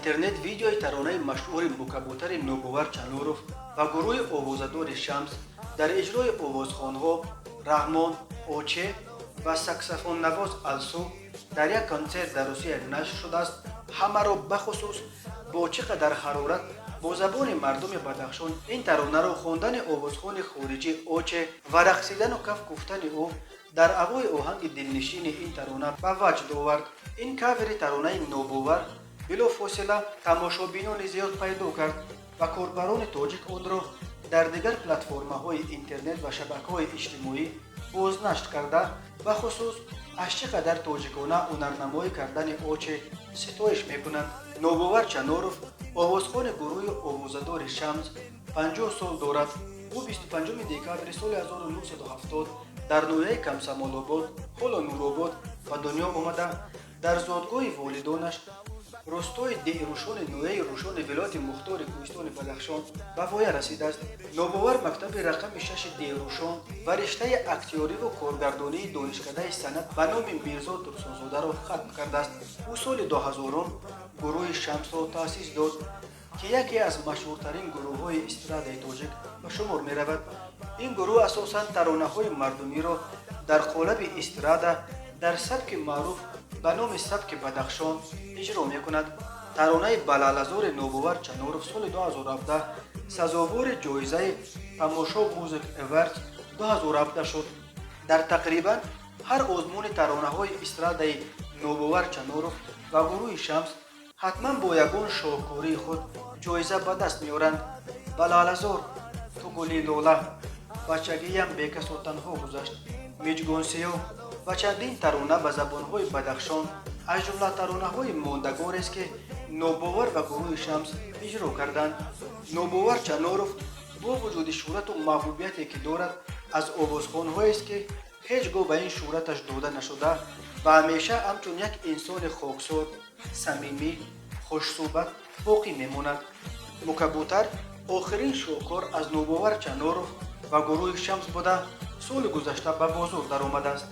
интернет видеои таронаи машҳури Мукабутари Нобовар Чануров ва гурӯҳи овозадори Шамс дар иҷрои овозхонҳо Раҳмон, Оче ва саксофоннавоз Алсу дар як консерт дар Русия нашр шудааст. Ҳамаро бахусус бо чӣ қадар ҳарорат бо забони мардуми Бадахшон ин таронаро хондани овозхони хориҷӣ Оче ва рақсидану каф гуфтани ӯ дар ҳавои оҳанги дилнишини ин тарона ба ваҷд овард. Ин кавери таронаи Нобовар билофосила тамошобинони зиёд пайдо кард ва корбарони тоҷик онро дар дигар платформаҳои интернет ва шабакаҳои иҷтимоӣ бознашр карда бахусус аз чӣ қадар тоҷикона ҳунарнамоӣ кардани Оче ситоиш мекунанд. Нобовар Чаноров овозхони гурӯҳи овозадори Шамс 50 сол дорад. ӯ 25 декабри соли 1970 дар ноҳияи Камсамолобод, ҳоло Нуробод ба дунё омада дар зодгоҳи волидонаш ростои Деҳрӯшони ноҳияи Рӯшони вилояти Мухтори Кӯҳистони Бадахшон ба воя расидааст. Нобовар мактаби рақами 6 Деҳрӯшон ва риштаи актёриву коргардонии донишкадаи санъат ба номи Мирзо Турсунзодаро хатм кардааст. ӯ соли 2000 гурӯҳи Шамсро таъсис дод, ки яке аз машҳуртарин гурӯҳҳои эстрадаи тоҷик ба шумор меравад. Ин гурӯҳ асосан таронаҳои мардумиро дар қолаби эстрада дар сабки маъруф ба номи сабки Бадахшон иҷро мекунад. Таронаи Балалазори Нобовар Чаноров соли 2017 сазовори ҷоизаи Тамошо Music Awards 2017 шуд. Дар тақрибан ҳар озмуни таронаҳои эстрадаи Нобовар Чаноров ва гурӯҳи Шамс ҳатман бо ягон шоҳкории худ ҷоиза ба даст меоранд. Балалазор, ту гули лола, бачагиям бекасо танҳо гузашт, миҷгонсиё ва чандин тарона ба забонҳои Бадахшон аз ҷумла таронаҳои мондагорест, ки Нобовар ва гурӯҳи Шамс иҷро карданд. Нобовар Чаноров бо вуҷуди шӯҳрату маҳбубияте ки дорад, аз овозхонҳоест, ки ҳеҷ гоҳ ба ин шӯҳраташ дода нашуда ва ҳамеша ҳамчун як инсони хоксор, самимӣ, хушсӯҳбат боқӣ мемонад. Мукабутар охирин шоҳкор аз Нобовар Чаноров ва гурӯҳи Шамс буда соли гузашта ба бозор даромадааст.